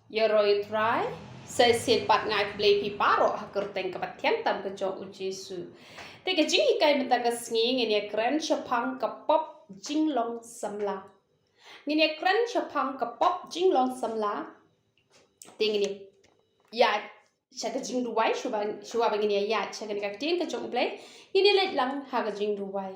Yoroi try sai sen pat ngai play pi paro hakar teng ka pathian tam ka jo ujisu te ka jingi kai meta ka sngi ngene kran chapang ka pop jinglong samla ngene kran chapang ka pop jinglong samla te ngene ya chaka jing duwai shuba ngene ya chaka ka tin ka jo play ngene let lang ha ka jing duwai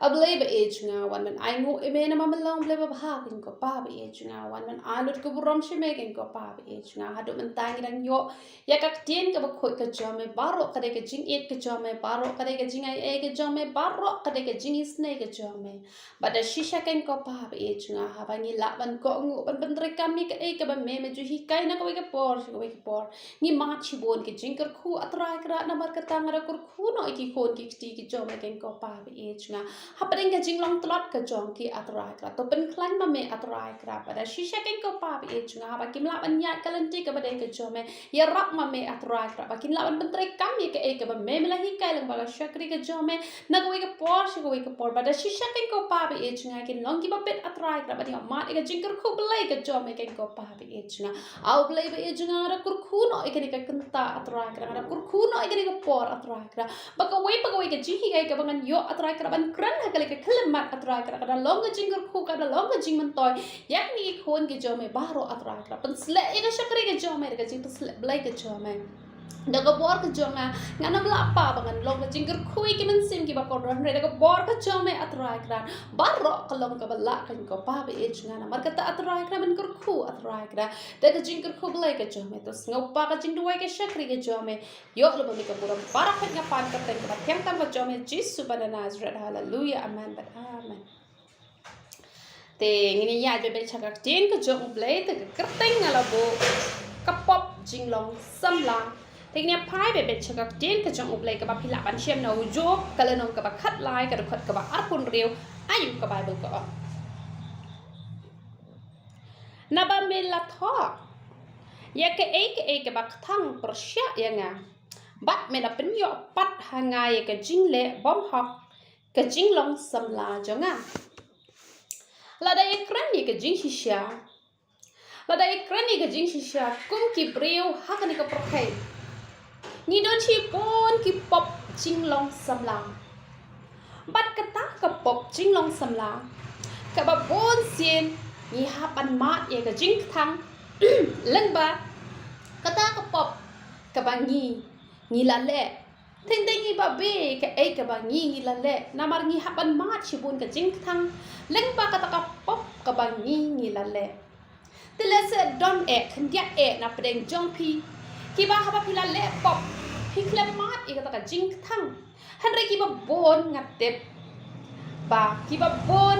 ablay ba age nga wan man ai ngo eme na mamalong blay ba ha kin ko pa ba age nga wan man alut ko burom shime kin ko pa ba age nga hadu man tang nang yo ya ka tien ka ba khoi ka jome baro ka de ka jing et ka jome baro ka de ka jing ai e ka jome baro ka de ka jing isne ka jome ba da shisha kin ko pa ba age nga ha ba ni la ban ko ngu ban ban re kam ni ka e ka ba me ju hi kai na ko ka por ni ma chi bon ki jing kar khu atrai kra na mar ka tang ra kur khu no ki khon ki ti ki jome kin ko pa ba age nga happening ka jinglong tlot ka jong ki atrai kra to pen klan ma me atrai kra pada shisha ken ko pa bi e chunga ba kim la ban ya kalanti ka ba de ka jome ya rap ma me atrai kra ba kin la ban pentre kam ye ka e ka ba me la hi kai lang ba ka shakri ka jome na ko ka por shi ko ka por pada shisha ken ko pa bi e chunga kin long ki ba pet atrai kra ba ni ma e ka jingkar khu blai ka jome ken ko pa bi e chunga au blai ba e chunga ra kur khu no e ka kanta atrai kra ra kur khu no e ka por atrai kra ba ka wei ka ji hi ka ba ngan yo atrai kra ban kran ha ka kelemat atrai kra kada long jing ku kada long jing man toy yak ni khon ke jome baro atrai kra pen sle e ka shakri ke jome ka jing sle blai ke jome da ka bor ka jome ngana bla pa bangan long jing ku ki man sim ki ba ko ron re da ka bor ka jome atrai kra baro ka long ka bala kan ko pa be e ngana mar ka ta atrai kra man ku atrai kra da ka jing ku blai ke jome to ngau pa ka jing duai ke shakri ke jome yo lo ba mi ka buram para ka nga pan ka ten ka tiang tam ka jome jisu ba nazareth hallelujah amen but amen te ngini ya be chakak tin ka jong blai te ka kerteng ngala bo ka pop jinglong samla te ngini pai be chakak tin ka jong blai ka ba phila ban shem no jo ka le nong ka ba khat lai ka khot ka ba arpun riu ayu ka bible ko na ba me la tho ya ka e ka ba thang persya ya nga bat me la pen yo pat hanga ya ka jingle bom hok ka jinglong samla jonga la da ekran ni ka jing shisha la da ekran ni ka jing shisha kum ki breu ha ka ni ka prokai ni don chi pon ki pop jinglong samla bat ka ta ka pop jinglong samla ka ba bon sien ni ha ban ma ye ka jing thang leng ba ka ta ka pop ka ba ni la le thing ding ba be ka e ka ba ni la le na mar ni ha ban ma chi bun ka jing thang leng ba ka ta ka pop ka ba ni la le te le se don e khan dia e na pedeng jong pi ki ba ha ba pi la le pop pi klem ma e ka ta ka jing thang han re ki ba bon ngat te ba ki ba bon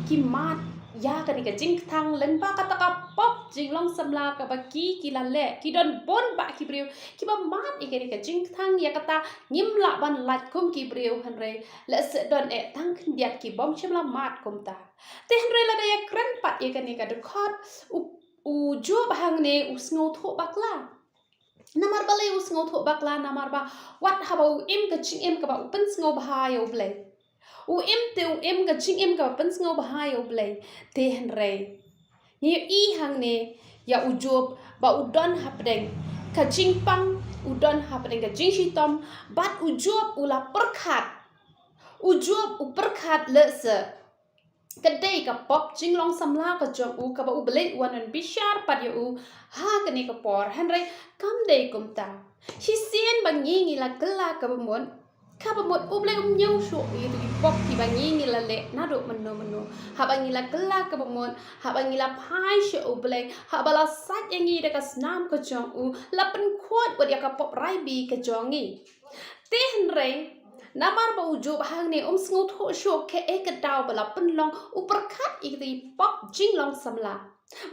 ki mat ya ka ni ka jing thang leng ba ka ta ka pop jing long samla ka ba ki la le ki don bon ba ki breu ki ba mat e ka ni ka jing thang ya ka ta ngim la ban lat kum ki breu han re le se don e tang khan dia ki bom chim la mat kum ta te han re la da ya kran pat e ka ni ka de khot u jo ba hang ne u sngo tho bakla namar ba le u sngo tho bakla namar ba wat ha ba u im ka ching im ka ba u pen sngo ba ha yo ble u im ka ching im ka pen sngo ba ha yo ble te han re ni i hang ne ya u job ba u don hapdeng ka ching pang u don hapdeng ka jing shi tom bat u job u la perkhat u job u perkhat le se kadai ka pop jinglong samla ka jong u ka ba u ble wanan bishar pat ya u ha ka ni ka por han re kam dei kum ta hi sien ba ngi la kala ka ba mon ka ba mon u ble nyau shu i tu pop ki ba ngi la le na do mano ha ba ngi la kala ka ba mon ha ba ngi la phai shu u ble ha ba la sat yang ngi de ka snam ka jong u la pen khot wa ya ka pop rai bi ka jong ngi te han re namar ba u job hang ne sngo tho sho ke e ka daw bala pen long u perkhat i ti pop jinglong samla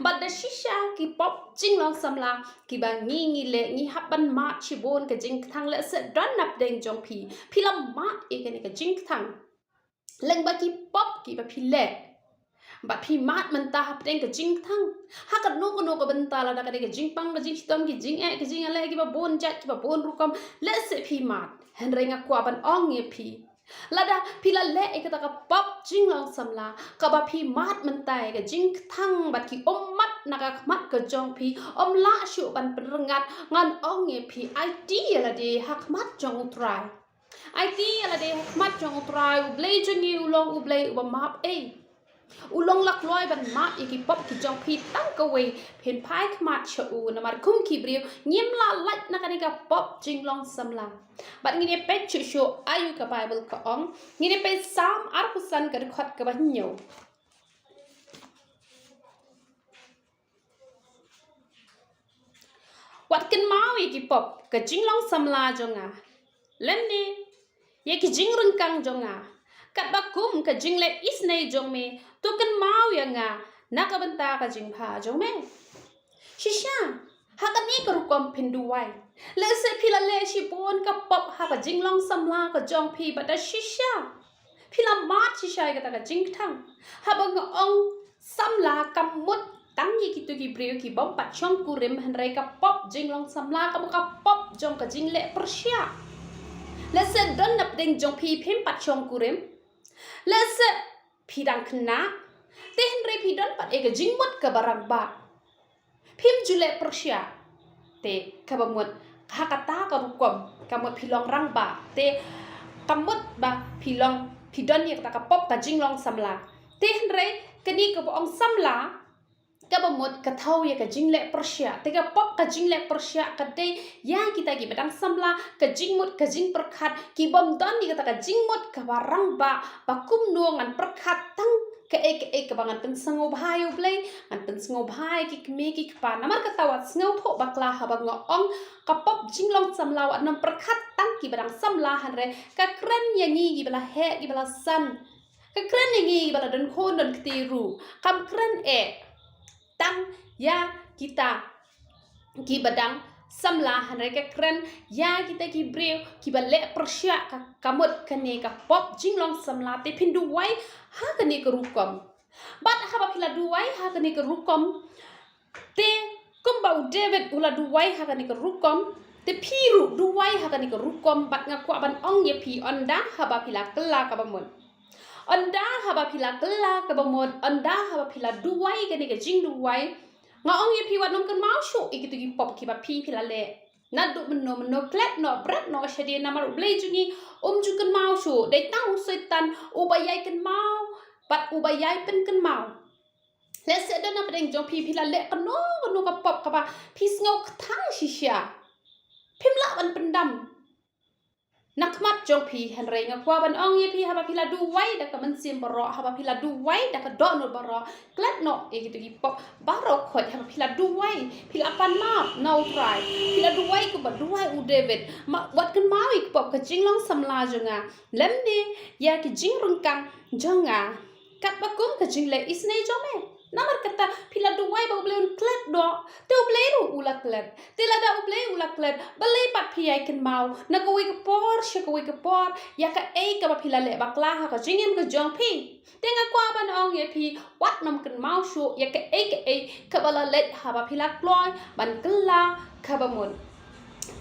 but the shisha ki pop jinglong samla ki ba ngi le ngi haban ma chi bon ka jing thang le se don nap deng jong pi lam ma e ka ni ka jing thang leng ba ki pop ki ba pi le ba pi mat man ta hap deng ka jing thang ha ka no ka ban ta la da ka jing pang ka jing tom ki jing e ki jing ale ki ba bon jat ki ba bon ru kom le se pi mat hen renga kwa ban ong ye pi lada pila le ikata ka pop jing long samla ka ba phi mat man tai ka jing thang bat ki mat naka mat ka jong phi la shu ban prengat ngan ong ye phi idea la de hak mat jong try idea la de hak mat jong try u blei jing u long u blei u map ulong lak loi ban ma iki pop ki jong phi tang ka we phen phai khmat chu na mar kum ki briu nyem la lach na ka pop jing long samla bat ngi ne pe chu shu ayu ka bible ka ong ngi ne pe sam ar kusan ka khot ka ban nyu wat ken mau iki pop ka jing long samla jonga lem ni ye ki jing rung kang jonga kat ba kum ka jing le is nei jong me to kan mau ya nga na ka banta ka jing pha jong me shisha ha ka ni ka rukom pindu wai le se phila le shi pon ka pop ha ka jing long samla ka jong phi ba da shisha phila ma shisha ka ta ka jing thang ha ba nga ong samla kam mut tang yi ki tu ki breu ki bom pat chong ku rem han rai ka pop jing long samla ka pop jong ka jing le persia le se don nap ding jong phi phim pat chong ku rem le se phi dang khna te han rai phi don pat e ka jing mut ka barang ba phim jule persia te ka ba mut ha ka ta ka rukom ka mut phi long rang ba te kamut ba phi long phi don ni ka ta ka pop ka jing long samla te han rai ka ni ka ong samla ka ba mut ka thau ya ka jing le persia te ka pop ka jing le persia ka te ya kita ki badang samla ka jing mut ka jing perkhat ki bom don ni ka ta ka jing mut ka barang ba kum no ngan perkhat tang ka ka bangan pen sango bhai u blai an pen sango bhai ki me ki pa namar ka tawat sango tho bakla ha ba ngo ong ka pop jing long samla wa nam perkhat tang ki badang samla han re ka kran ya ngi ki bala he ki bala san ka kran ya ngi ki bala don khon don kti ru kam kran e tang ya kita ki badang samla hanre ka kren ya kita ki breu ki bale persya ka kamut kane ka pop jinglong samla te pindu wai ha kane ka rukom bat ha ba phila du wai ha kane ka rukom te kumbau david ula du wai ha kane ka rukom te phiru du wai ha kane ka rukom bat nga kwa ban ong ye phi onda ha ba phila kala ka ba mun onda ha ba phila kala ka ba mun onda ha ba phila du wai kane ka jing du wai nga ong ye phi wat nom kan mau shu ikitu ki pop ki ba phi phila le na du no klet no brat no shadi na mar blai jungi ju kan mau shu dai tau setan u ba yai kan mau bat u ba yai pen kan mau le se do na pedeng jong phi phila le kan no ka pop ka ba phi ngau thang shisha phim la ban pendam nak mat jong phi han rei nga kwa ban ong ye phi ha ba phila du wai da ka man sim baro ha ba phila du wai da ka do no baro klat no e gitu ki pop baro khot ha ba phila du wai phila pan ma no try phila du wai ko ba du wai u david ma wat kan ma ik pop ka jing long samla jonga lem ni ya ki jing rung kang jonga kat ba kum ka jing le isnei jome namar kata phila du wai ba ble un klat do te ble ru ula klat te la da ble ula klat balai pat phi ai kan mau na ko wi ka por she ko wi ka por ya ka e ka ba phila le bakla ha ka jingem ka jong phi te nga kwa ban ong ye phi wat nam kan mau shu ya ka e ka bala let ha ba phila kloi ban kla ka ba mun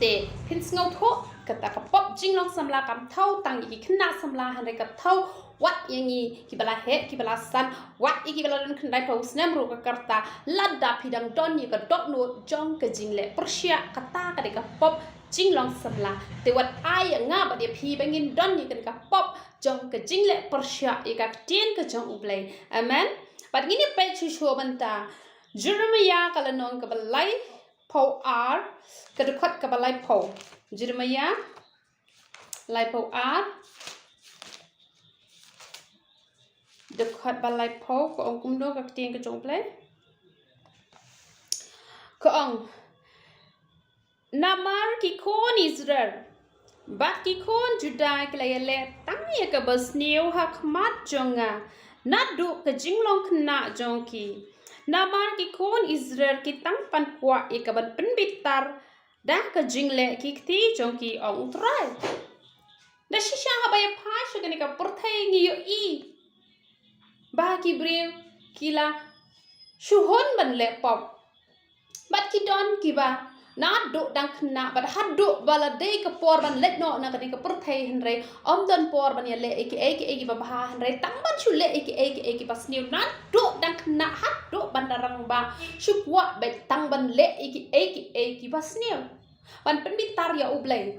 te phin ngau tho kata ka pop jinglong samla kam thau tang ki khna samla han re ka thau wat yangi ki bala he ki bala san wat ki bala don khandai pau snam ro ka karta ladda phidang don ni ka dot no jong ka jingle persia kata ka de ka pop jinglong samla te wat ai nga ba de phi bangin don ni ka pop jong ka jingle persia e ka tien ka jong ublai amen bat ngini pe chu shu banta jeremiah kala non ka balai pau ar ka de khat ka balai pau jeremiah lai pau ar dekat balai pau ko ong kumdo ka tiang ka jong play ko ong namar ki kon israel bat ki kon judai klayale tang ya ka basneu hak mat jonga nadu ka jinglong khna jongki namar ki kon israel ki tang pan kwa e ka ban pinbitar da ka jingle ki ti jongki ong trai da shisha ha ba ya phasha ka ni ka purthai ngi yo i ba ki brew kila shuhon ban le pop bat ki don ki ba Not do dang kena, but had do bala day ka por ban let no na kani ka perthai henre don por ban ya le eki babaha henre tamban chu le eki pas new not do dang kena had do bandarang ba shukwa be tang ban le eki pas new ban penbitar ya ublay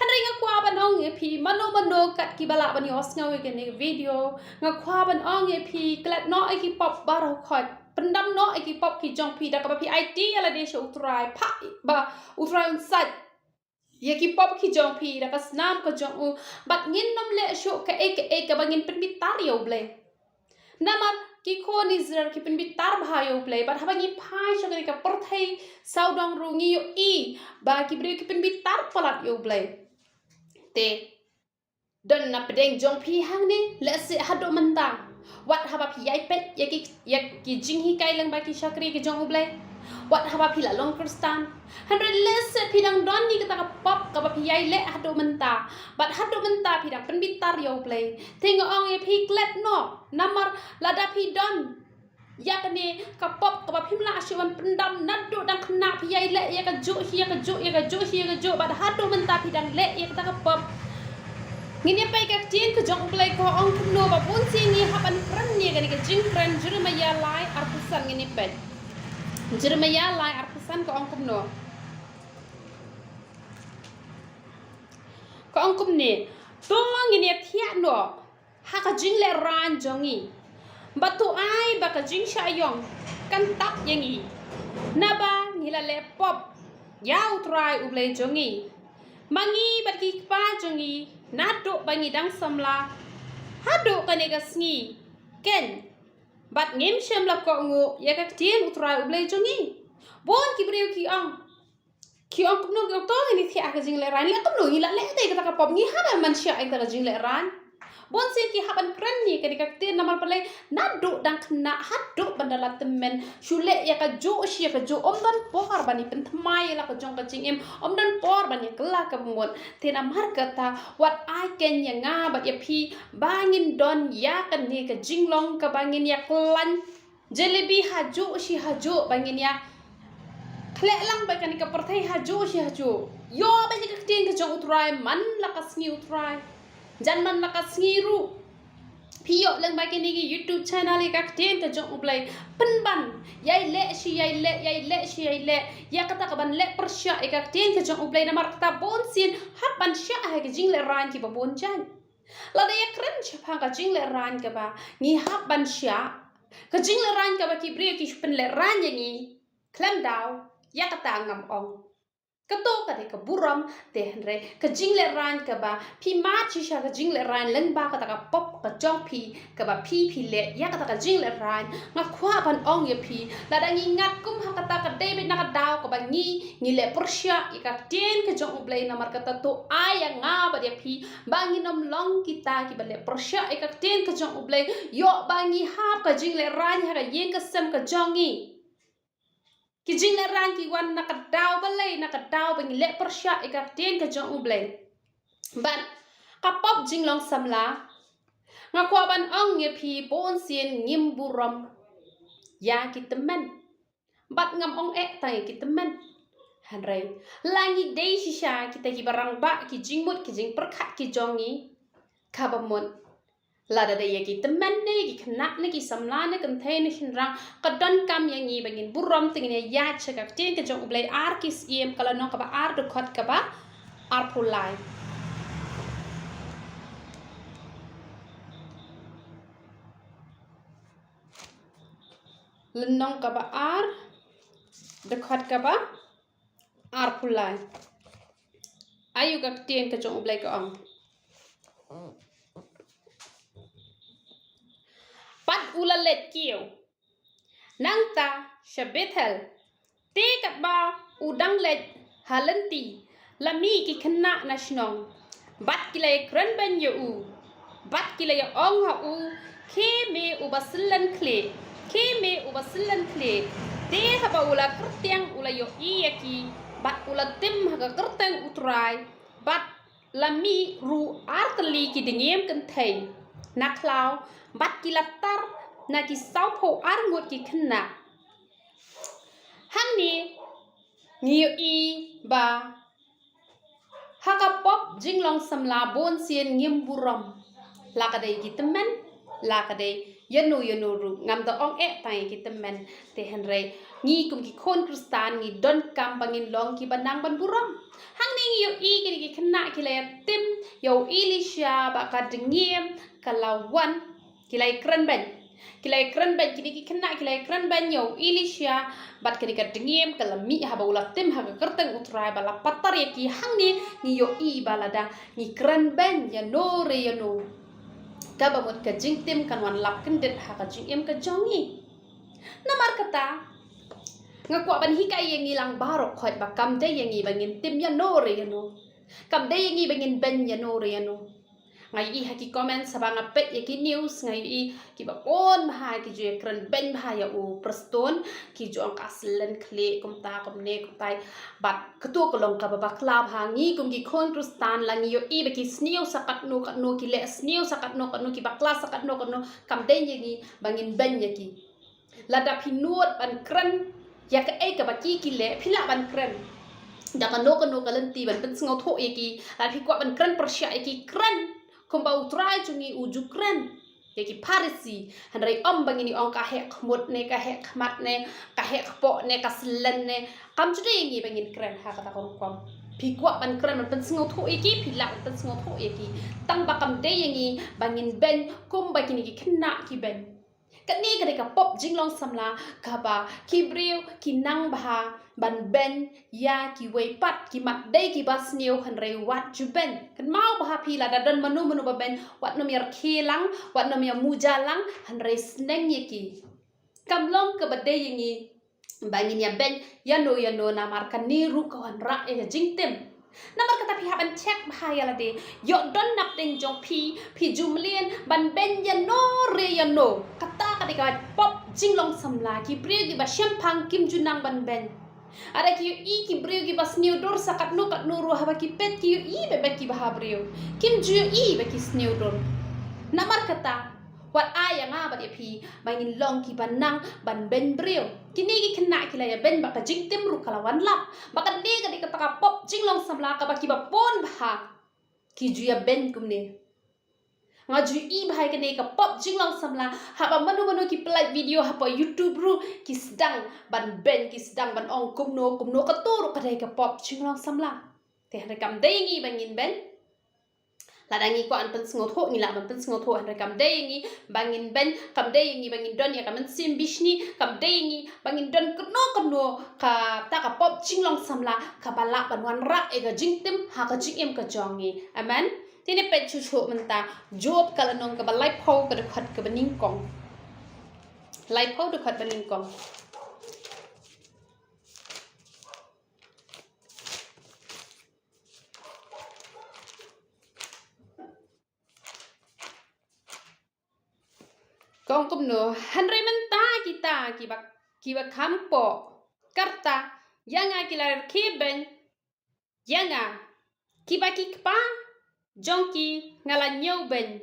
henre nga kwa ban ong pi mano kat ki bala ban yos ngaw ke video nga kwa ban ong pi klat no eki pop baro khot pendam no eki pop ki jong pi da ka pi IT ala de shu utrai pa ba utrai un sat ye ki pop ki jong pi da ka snam ko jong u bat ngin nom le shu ka ek bangin penbitar yo ble nama ki ko ni zrar ki penbitar bha yo ble bat habangi phai shu ka perthai saudong ru ngi yo I ba ki bre ki penbitar palat yo ble te don na pedeng jong pi hang ni le se hado menta wat haba pi yai pet ki jing hi kai lang ba ki shakri ki jong ublai wat haba pi la long kristan 100 les pi dang don ni ka pop ka ba pi yai le hado menta bat hado menta pi dang pen bitar yo ublai thing ong e pi klet no namar lada pi don ya kane ka pop ka ba phim la shiwan pendam nadu dang khna pi yai le ya ka jo bat hado menta pi dang le ya ka pop ngini pai ka tien ka jong play ko ong no ba bun si ni haban kran ni ga ni ka jing kran jurmaya lai arpusan ngini pai jurmaya lai arpusan ko ong no ko ong ni to ngini thia no ha ka jing le ran jongi batu ai ba ka jing sha yong kan tap yangi na ba ngila le pop yau try ublay jongi mangi bat ki pa jongi nado bangi dang samla hado kanega sngi ken bat ngem shem la ko ngo ya ka tien utrai ublay jongi bon ki breu ki ong kumno ko to ni thi aka jing le ran le kumno ila le te ka pop ngi hada man sha ai ka jing le ran bon sen ki haban kran ni ka tien namal palai nado dang khna hado bandala temen shule ya ka jo shi ka jo om dan por bani pen thmai la ka jong ka jing em om dan por bani kala ka mon te na mar kata what I can ya nga ba ya pi bangin don ya kan ni ka jing long ka bangin ya klan jelebi hajo shi hajo bangin ya kle lang ba kan ka perthai hajo shi hajo yo ba ni ka tien ka jong utrai man la ka sngi utrai jan man la ka sngi ru Pio lang ba kini YouTube channel ka tien ka jong ublay penban yai le ya kata ka ban le persya ka tien ka jong ublay na mar kata bon sin hapan sya ha ka jing le ran ki ba bon jan la da ya kren chapang ka jing le ran ka ba ngi hapan sya ka jing le ran ka ba ki bre ki pen le ran yangi klam daw ya kata ngam ong kato ka de ka buram te henre ka jing le ran ka ba pi ma chi sha ka jing le ran leng ba ka ta ka pop ka jong pi ka ba pi le ya ka ta ka jing le ran nga khwa ban ong ye pi la da ngi ngat kum ha ka ta ka de na ka daw ka ba ngi le persya i ka tien ka jong ublay na mar ka ta to ay nga ba de pi ba ngi nom long kita ki ba le persya i ka tien ka jong ublay yo ba ngi hap ka jing le ran ha ka yeng ka sem ka jongi ki jing le ran ki wan na ka daw balay na ka daw bang le persya e ka tien ka jong ublay ban ka pop jing long samla nga kwa ban ong ye pi bon sien ngim buram ya ki temen bat ngam ong tai ki temen hanrei langi dei shisha kita ki barang ba ki jing mut ki jing perkhat ki jongi ka ba mon lada da ye ki temen ne ki knak ne ki samla ne kan the ne shin rang ka don kam yang ngi bangin buram ting ne ya che ka tien ka jong ublay ar kis iem kala no ka ba ar do khot ka ba ar pulai lenong ka ba ar de khot ka ba ar pulai ayu ka tien ka jong ublay ka ong pat ula let kieu nang ta shabethel te kat ba udang let halanti lami ki khna na shnong bat kilay kran ban yo u bat kilay ong ha u ke me u baslan kle te ha ba ula kertiang ula yo iyaki bat ula tim ha ka kertang utrai bat lami ru artli ki dingem kan thai naklau bat kilatar na ki sau pho ar ngot ki khna hang ni Ngiyo i ba hakapop jinglong samla bon sien ngim buram lakadai gitemen lakadai yanu ru ngam da ong tai gitemen te henrei ngi kum ki kon kristan ngi don kam bangin long ki banang ban buram hang ni ngiyo i ki kena ki le tim yo ilisha ba ka dengiem kalawan ki lai kren ben kilai keren ben kini kena kilai keren ben yo ilisha bat kini ka dengiem kala mi ha baula tim ha kerteng utrai bala patar ya ki hang ni yo i balada ni keren ben ya no re ya no ka ba mot ka jing tim kan wan lap kendet ha ka jing em ka jongi namar kata ngakwa ban hikai yang ilang barok khot ba kam de yang i bangin tim ya no re ya no kam de yang i bangin ben ya no re ya no ngai i haki comment sabang apet ya ki news ngai i ki ba on ha ki je kren ben ha ya u preston ki jo ang aslen kle kum ta kum ne kum tai bat ketu kolong ka ba klab ha ngi kum ki kon krustan lang yo i ba ki snew sakat no ki le snew sakat no ki ba klas sakat no kam den ye ngi bangin ben ya ki lada pinuot ban kren ya ka e ka ba ki le phila ban kren da ka no lenti ban pen sngo tho ye ki la phi kwa ban kren persya ye ki kren kumba utrai chungi uju kren yaki parisi handrai bangini ong ka hek mut ne ka hek mat ne ka hek po ne ka slen ne kam chude ngi bangin kren ha kata kon kom pi kwa ban kren man pen sngo tho iki pi la pen sngo tho iki tang ba kam de ngi bangin ben kumba kini ki khna ki ben kani ka pop jinglong samla ka ba ki briu ki nang ba ban ben ya ki wei pat ki mat dei ki bas new han rei wat ju ben kan mau ba pi la dadan manu ba ben wat nom yar khilang wat nom ya mujalang han rei sneng ye ki kam long ka ba dei ngi bangin ya ben ya no na mar kan ni ru ka wan ra e jing tem namar kata pihak ban check bahaya la de yo don nap ding jong pi jumlien ban ben ya no re ya no kata kadika pop jinglong samla ki priu gi ba shampang kim junang ban ben ada ki i ki priu gi bas new dor sakat no kat no ru haba ki pet ki i be ki ba priu kim ju i be ki new dor namar kata wat aya nga ba pi bangin long ki banang ban ben briu kini ki kena ki la ya ben ba ka jing tim ru kala wan lap ba ka de ka ka pop jinglong samla ka ba ki ba pon ba ki ju ya ben kumne nga ju i bhai ka ne ka pop jinglong samla ha ba manu ki play video ha pa youtube ru ki sedang ban ben ki sedang ban ong kumno ka tur ka de ka pop jinglong samla te ha kam de ngi bangin ben ladangi ko an pen sngot ho ni la man pen sngot ho an kam de ngi bangin ben kam de ngi bangin don ya kam sim bishni kam de ngi bangin don kno ka ta ka pop jinglong samla ka bala ban wan ra e ga jing tim ha ka jing em ka jongi amen tini pet chu chu menta job kala nong ka ba life ho ka de khat ka baning kong life ho de khat baning kong kong kumno hanre menta kita ki ba kampo karta yanga kilar keben yanga kiba kikpa jongki ngala nyau ben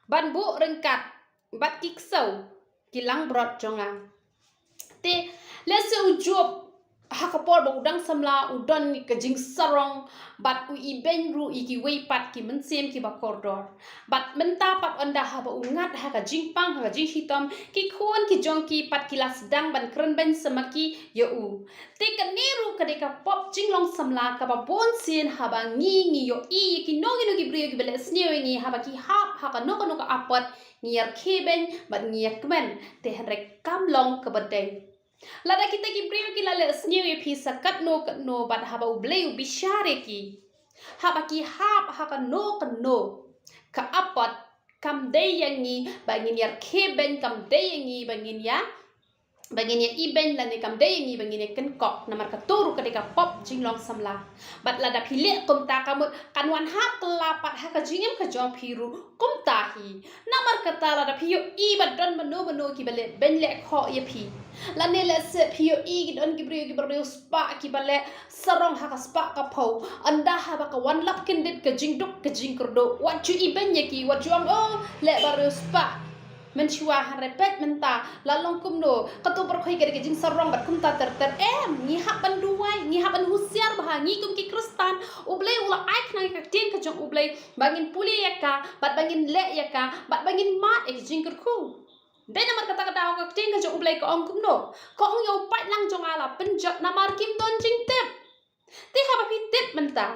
ban bu rengkat bat kiksau kilang brot jonga te lese ujob hakapor ba udang samla udon ni kajing sarong bat u iben ru iki wei pat ki mensem ki ba kordor bat menta pat onda ha ba ungat ha ka jingpang ha ka jing hitom ki khon ki jongki pat kilas dang ban kren ben samaki yo u te ka neru ka de ka pop jinglong samla ka ba bon sin ha ba ngi yo i ki nogi brio ki bele sneo ngi ha ba ki hap ha ka no ka apot ngiar keben bat ngiak men te rek kam long ka badai lada kita ki brio ki lale sneu ye phi sakat no bat haba ubleu bishare ki haba ki hap ha ka no ka apat kam de yangi bangin yar keben kam de yangi bangin ya iben lane kam de yangi bangin ya ken kok namar ka toru ka de ka pop jinglong samla bat lada phile kom ta kamut kanwan hap kelapat ha ka jingem ka jong phiru kom ta hi namar ka ta lada phiyo i bat don mano ki bale ben le kho ye phi lane le se phiyo i don ki brio spa ki bale sarong ha ka spa ka phau anda ha ba ka wan lap kendet ka jingduk ka jingkurdo wat ju iben ye ki wat juang le brio spa menshua repet menta lalong kumno katu berkhoi ke jing sarong bat kum ta ter ngi hak ban duai ngi hak ban husiar bah ngi kum ki kristan ublei ula ai khna ka tien ka jong ublei bangin puli yaka bat bangin le yaka bat bangin ma ek jing ku Bên mà kata ka tien ka jong ublei ko ong kumno ko ong yo pat lang jong ala penjat namar kim don jing tep ti ha ba pi tep menta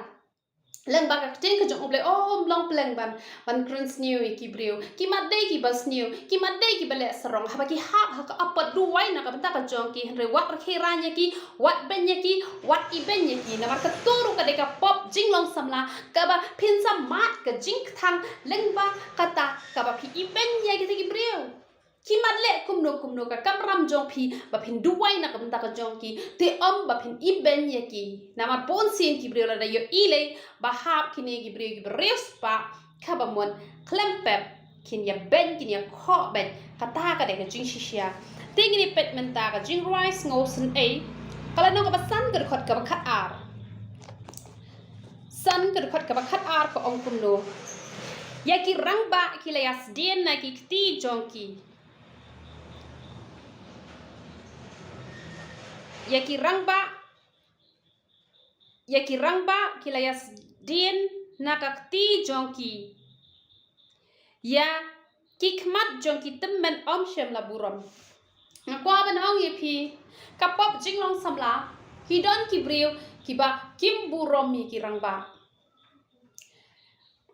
Leng baka tin ka jong ublei long pleng ban krons new ki brio ki madde ki bas new ki madde ki bale sarong ha ki ha ka apat duwai na ka benta ka jong ki henre wat rakhiranya ki wat benya ki wat ibenya ki na marka turu ka deka pop jinglong samla ka ba pinsa mat ka jing thang leng ba kata ka ba pi ibenya ki brio ki madle kumno ka kamram jong pi ba pin duwai na ka benta ka jong ki te ba pin ibenya ki na mar pon sin ki brio la da yo ile bahap kini gibri spa kabamon klempep kin ya ben kin ya kho ben kata ka de jing shishia tingni pet menta ka jing rice ngosen a kala no ka san ka khot ka khat ar san ka khot ka khat ar ko ong kumno ya ki rang ba ki la yas dien na ki ti jongki ya ki rang ba ki la yas dien nakakti jongki ya kikmat jongki temen om shem la burom ngakwa ban ong yepi kapop jinglong samla hidon ki brio kiba kim burom mi kirangba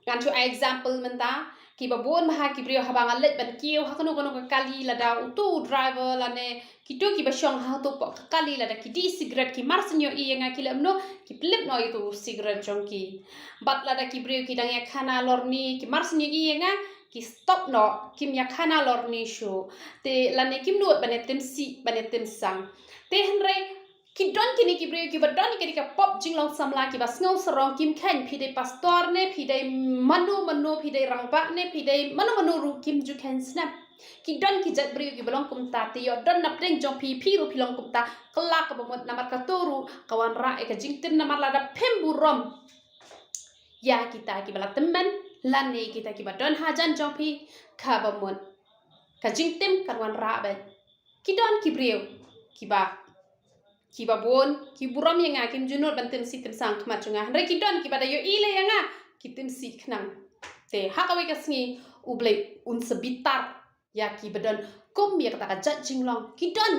kan to example menta kiba bon maha ki brio habang alet ban kiu hakano kono kali lada utu driver lane kitu kiba shong ha to kali lada ki di cigarette ki marsenyo i nga kilamno ki plip no itu cigarette jongki bat lada ki brio ki dang ya khana lorni ki marsenyo i nga ki stop no kim ya khana lorni shu te lane kim no banetem si banetem sang te henre ki don kini ki brio ki badon ki ka pop jinglong samla ki bas ngau sarong kim khen pide pastor ne pide manu pide rangba ne pide manu ru kim ju khen snap ki don ki jat brio ki balong kum ta te yo don nap deng jong pi ru pilong kum ta kelak ka bomot namar ka toru kawan ra e ka jingtin namar lada pemburom ya kita ki bala temen lane kita ki badon hajan jong pi ka bomot ka jingtim kawan ra be ki don ki brio ki ba bon ki buram yanga kim junot bantem sitem sang khmat chunga re ki don ki bada yo ile yanga kitim si khnang te hakawe kasngi uble un sebitar ya ki badon kom ya kata jat jinglong ki don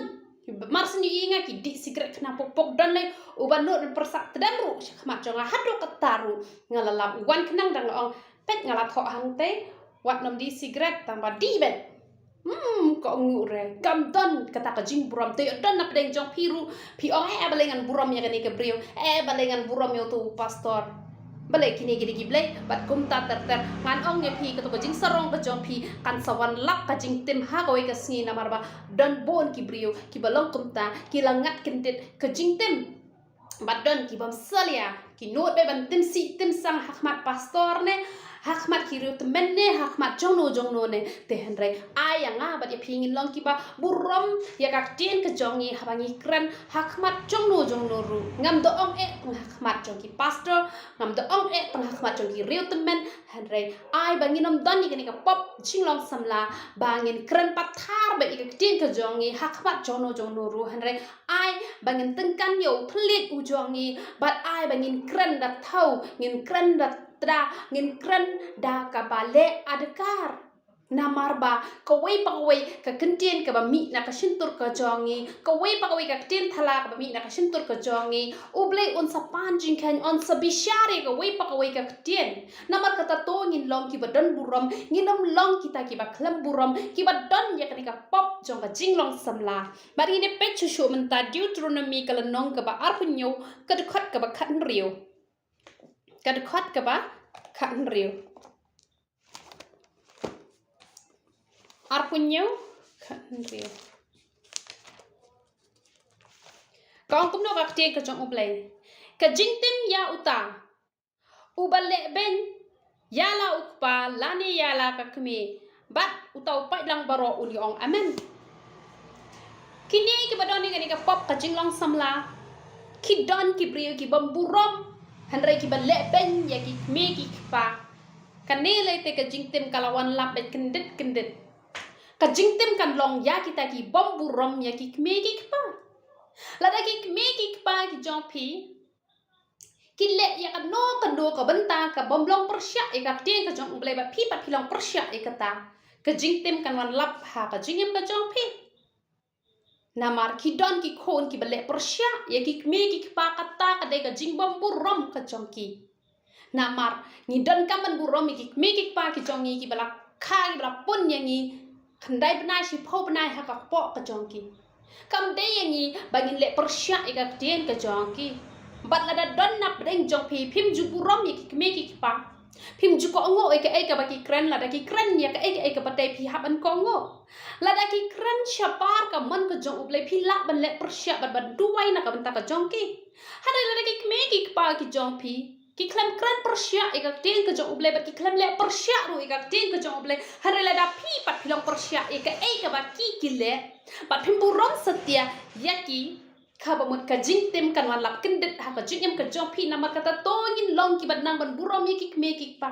marsni inga ki di secret khna pok don le ubanot persak tedamru khmat chunga hadu kataru ngalalam wan khnang dang ong pet ngala tho hang te wat nom di secret tamba di bet ko ngure gam don kata ka jing buram te don na pedeng jong piru pi ong balengan buram ya kani ke brio balengan buram yo tu pastor bale kini gidi gible bat kum ta ter ngan ong ye pi ka to jing sarong ka jong pi kan sawan lak ka jing tim ha ko ka sni na marba don bon ki brio ki balong kum ta ki langat kintit ka jing tim bat don ki bam salia ki not be ban tim si tim sang hakmat pastor ne hakmat kiru temen ne hakmat jongno ne te henre ayanga bat ye pingin long kiba burom ya kak tien ke jongi habangi kren hakmat jongno ru ngam do ong hakmat jongki pastor ngam do ong hakmat jongki riu temen henre ay banginom doni kini ka pop jinglong samla bangin kren pathar ba ik tien ke jongi hakmat jongno ru henre ay bangin tengkan yo plit u jongi bat ay bangin kren dat thau ngin kren dat tra ngin kren da ka bale adkar namarba kawai pakawai ka kentien ka bami na ka sintur ka jongi kawai pakawai ka kentien thala ka bami na ka sintur ka jongi uble on sa panjing kan on sa bishare kawai pakawai ka kentien namar kata to ngin long ki badon buram nginom long kita ki ba klam buram ki badon ya ka pop jong ka jinglong samla bari ne pechu shu menta Deuteronomy kala nong ka ba arpunyo ka dukhat ka ba khan riu kadkhot ka ba khan riu arpunyo khan riu kong kumno ka tie ka jong ublai ka jingtim ya uta ubale ben yala ukpa lani yala ka kmi bat utau pai lang baro uli ong amen kini ki badoni ka pop ka jinglong samla ki don ki brio ki bamburom Henry ki bale ben ya ki me ki pa kanele te ka jingtim kalawan lap bet kendit ka jing tem kan long ya kita ki bom burom ya ki me ki pa la da ki me ki pa ki jong pi ki le ya ka no ka benta ka bom long persya e ka tien ka jong ble ba pi pat pi long persya e ka ta ka jing tem kan wan lap ha ka jing em ka jong pi namar ki don ki khon ki bele persya ya ki me ki pa ka ta ka de ka jing bom burom ka jong ki namar ni don ka man burom ki me ki pa ki jong ki bala khai bala pun yang ni khandai benai si pho benai ha ka po ka jong ki kam de yang ni bangin le persya e ka tien ka jong ki bat la da don nap deng jong pi phim ju burom ki me ki pa phim ju ko ngo e ka ba ki kren la da ki kren ya ka e ka patai phi hab an ko ngo la da ki kren chapar ka man ka jong uble phi la ban le persya bat ban duai na ka benta ka jong ki hada la da ki me ki pa ki jong pi ki klem kren persya e ka tien ka jong uble bat ki klem le persya ru e ka tien ka jong uble hada la da phi pat phi long persya e ka ba ki le bat phim burom setia ya ki khaba mut ka jing tem kan wan lap kendet ha ka jing em ka jong pi namar kata tongin long ki bat nang ban burom ye ki me ki pa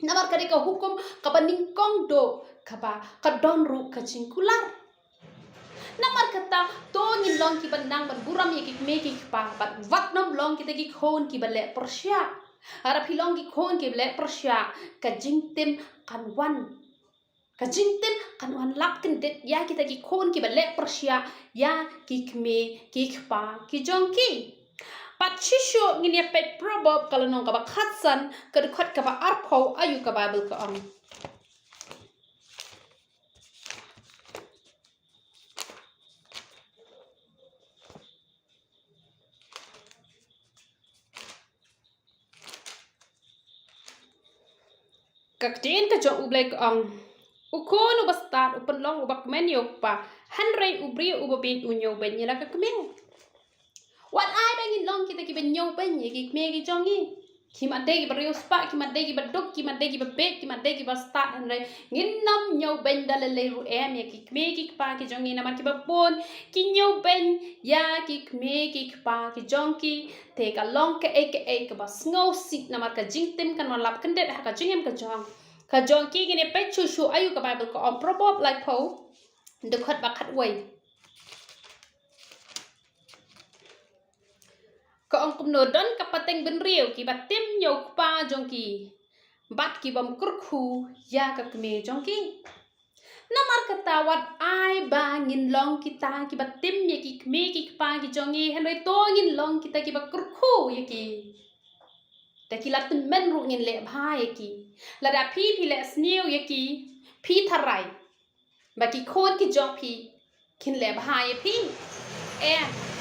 namar ka ka hukum ka baning kong do khaba ka don ru ka jing kular namar kata tongin long ki bat nang ban burom ye ki me ki pa bat wat nom long ki te ki khon ki bale persya ara phi long ki khon ki bale persya ka jing tem kan wan ka jing tem kan wan lap kendet ya kita ki khon ki bale persya ya ki kme ki khpa ki jong ki pat chisho ngini pet proverb kalau nong ka ba khatsan ka khat ka ba arpho ayu ka bible ka ang ka tin ka jong ublek ang ukon ubastat upan long ubak men yok pa hanrei ubri ubabit unyo ben yela ka kmen wat ai bangin long kita ki ben nyo ben ye ki kme ki jongi ki mate ki brio spa ki mate ki baduk ki mate ki bebet ki mate ki bastat hanrei ngin nom nyo ben dalale ru em ye ki kme ki pa ki jongi namar ki bapon ki nyo ben ya ki kme ki pa ki jongi te ka long ka e ka bas ngau sit namar ka jing tem kan wan lap kendet ha ka jingem ka jong ka jong ki gini pe chu ayu ka bible ko om proverb like po de khat ba khat wai ko ong kum no don ka pateng ben riu ki batim yo pa jong ki bat ki bam kur khu ya ka kme jong ki namar kata wat ai ba ngin long kita ki batim ye ki kme ki pa ki jong ki hanoi to ngin long kita ki ba kur khu ye kiแต่กีฬาตึนเม่นรูเงินเละผ้าเยกีระดับพี่เละสเนียวเยกีพี่ทารายบางกีโคนกีจองพี่กินเละผ้าเยพี่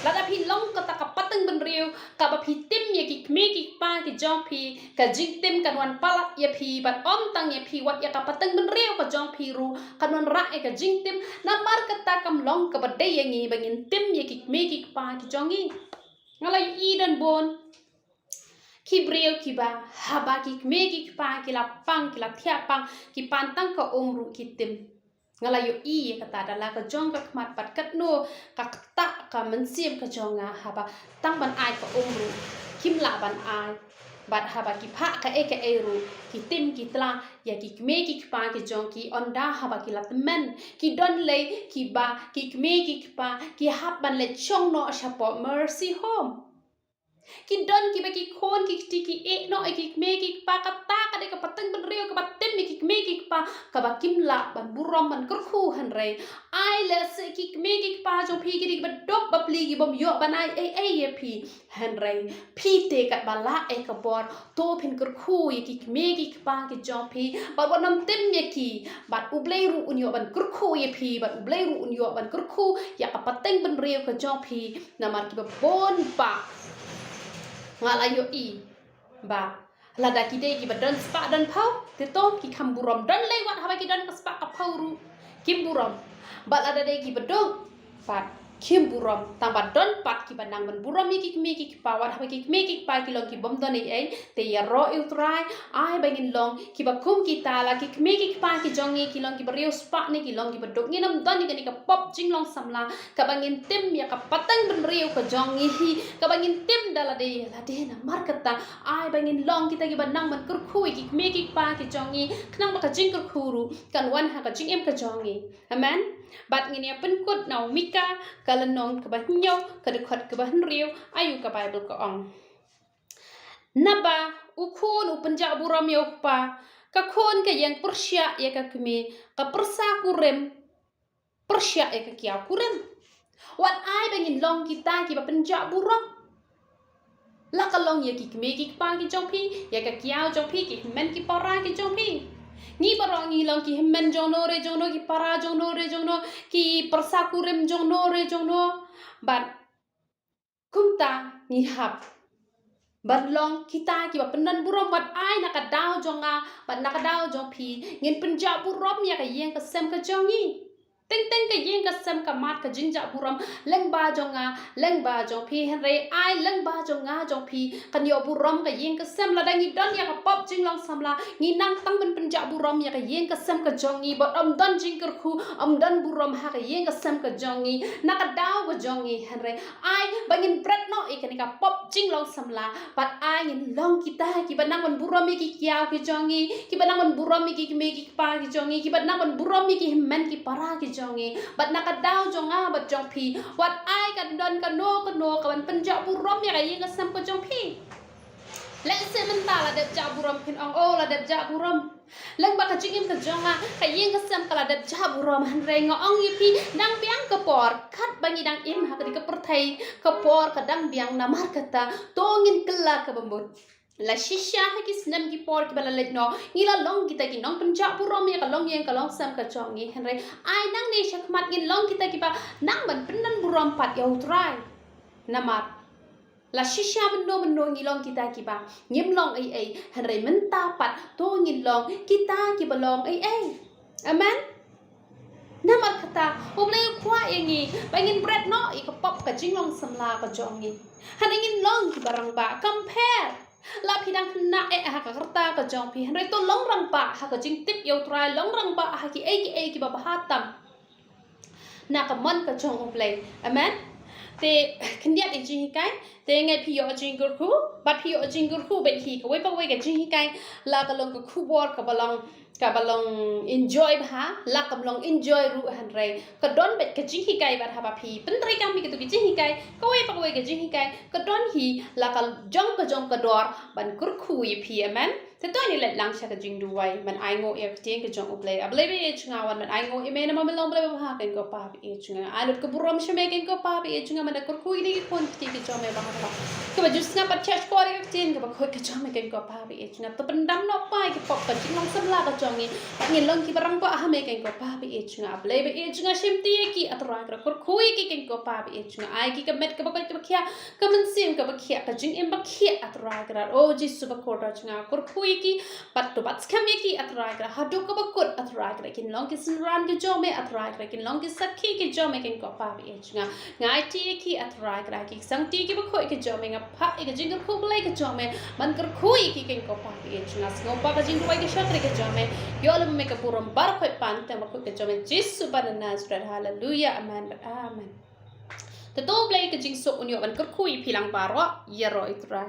ระดับพี่ลงก็ตะกับปัตตึงเป็นเรียวกับพี่ติมเยกีเมกีป้ากีจองพี่กับจิงติมกันวันปลัดเยพี่บัดอ้อมตังเยพี่วัดเยกับปัตตึงเป็นเรียวกับจองพี่รู้กันวันระเยกับจิงติมน้ำมารกตะกำลงกับบัดได้ยังงี้บางยินติมเยกีเมกีป้ากีจองงี้อะไรอีดันบนki brio ki ba haba ki me ki pa ki la pang ki la thia pang ki pantang ka omru ki tim ngala yo i kata dala ka jong ka khmat pat kat no ka ta ka man sim ka jonga haba tang ban ai ka omru kim la ban ai bat haba ki pha ka e ru ki tim ki tla ya ki me ki pa ki jong ki onda haba ki la men ki don le ki ba ki me ki pa ki hab ban le chong no shapo mercy home ki don ki ba ki khon ki ti ki e no e ki me ki pa ka ta ka de ka pateng ban rio ka batem ki me ki pa ka ba kim la ban burom ban kur khu han re ai le se ki me ki pa jo phi ki ba dok ba pli ki bom yo ban ai e ye phi han re phi te ka ba la e ka bor to phin kur khu ye ki me ki pa ki jo phi ba ba nam tem ye ki ba u blei ru un yo ban kur khu ye phi ba u blei ru un yo ban kur khu ya ka pateng ban rio ka jo phi na mar ki ba bon pa ngala yo i ba lada ki de ki ba don spa don pau te to ki kham burom don lewat haba ki don spa ka pau ru kim burom ba lada de ki ba dong pat Kim buram tamba don pat ki banang man buram mi ki pawat ha ki mi ki pa ki long ki bom don ai te ya ro utrai ai bangin long ki ba kum ki tala ki mi ki pa ki jongi ki long ki brio spa ni ki long ki badok ni nam don ni ka pop jing long samla ka bangin tim ya ka patang ben rio ka jongi hi ka bangin tim dala de na markata ai bangin long kita ki banang man kur khui ki mi ki pa ki jongi knang ba ka jing kur khuru kan wan ha ka jing em ka jongi amen bat ngini pen kut nau mika kalenong ke bah nyau ke dekat ke bah riu ayu ke bible ke ong naba ukun upenja buram ya upa ka kon ke yang persya ya ka kemi ka persa kurem persya ya ka kia kurem wat ai bangin long kita ki ba penja buram la ka long ya ki kemi ki pa ki jong pi ya ka kia jong pi ki men ki para ki jong pi ni barang ni lang ki hemmen jono re jono ki para jono re jono ki persakurem jono re jono bat kumta ni hap bat long kita ki ba pendan burom bat ai nak dau jonga bat nak dau jong pi ngin penja burom ya ka yeng ka sem ka jongi teng ka yeng ka sem ka mat ka jinja buram leng ba jong pi henre ai leng ba jonga jong pi kan yo buram ka yeng ka sem la dang i don ya ka pop jing long samla ngi nang tang ben penja buram ya ka yeng ka sem ka jongi bot om don jing kur khu om don buram ha ka yeng ka sem ka jongi nak dau ba jongi henre ai bangin bread no i ka pop jing long samla bat ai ngin long kita ki banang on buram ki kiao ki jongi ki banang on buram ki me ki pa ki jongi ki banang on buram ki men ki para ki jongi bat nak dau jonga bat jong pi wat ai kan don ka no ka ban penja buram ya ka yeng ka sem ka jong pi leng se menta la dep ja buram pin ong o la dep ja buram leng ba ka jingim ka jonga ka yeng ka sem ka la dep ja buram han re ngo ong yi pi dang biang ka por khat bangi dang im ha ka per thai ka por ka dang biang na mar kata tongin kella ka bambut la shisha ha ki snam ki por ki bala let no ngila long kita ki nong penja buram ya ka long yeng ka long sem ka jongi han re ai nang ne shakmat ngin long kita ki ba nang ban pendan buram pat ya utrai namat la shisha bendo ngilong kita ki ba nyim long ai hanre menta pat to ngilong kita ki balong ai amen namar kata oble kwa yangi bangin bread no I ka pop ka jinglong samla ka jongi haningin long ki barang ba compare la pidang kena ha ka kerta ka jong pi hanre to long rang pa ha ka jing tip yo try long rang pa ha ki ki ba hatam na ka man ka jong oble amen te kendiat I jing kai te ngai pi yo jing gur khu bat pi yo jing gur khu bet hi ka we pa we ka jing kai la ka long ka khu bor ka balong enjoy ha la ka balong enjoy ru han re ka don bet ka jing kai bat ha ba pi pentri kam mi ka tu jing kai ka we pa we ka jing kai ka don hi la ka jong ka dor ban gur khu yi pi amen te to ni let lang sha ka jing du wai man ai ngo e ka tieng ka jong oble able be chunga wan man ai ngo e me na ma long ble ba ha ken ko pa bi chunga ai lut ka burom shme ken ko pa bi chunga man gur khu ni kon ti ki jong me ba ha ka ba just na pa chach ko ka tieng ka ba khoi ka jong me ken ko pa bi chunga to pendam no pa ki pop ka jing long sam la ka jong ni ngi long ki barang pa ha me ken ko pa bi chunga able be chunga shim ti ki atra ka gur khu ki ken ko pa bi chunga ai ki ka met ka ba khia ka man sim ka ba khia ka jing em ba khia atra ka o jisu ba ko ra chunga gur khu ki pat to bat skam ki atrai kra hadu ko bakut atrai kra kin long ki sinran ki jome atrai kra kin long ki sakhi ki jome kin ko pa bi chnga ngai ti ki atrai kra ki sang ti ki ba khoi ki jome nga pha ki jing ko blai ki jome man kar khoi ki kin ko pa bi chnga ngo pa ka jing bai ki shatre ki jome yo le me ka puram bar khoi pan te ma khoi ki jome jisu ban nazrat hallelujah amen amen te to blai ki jing so unyo ban kar khoi philang paro yero itrai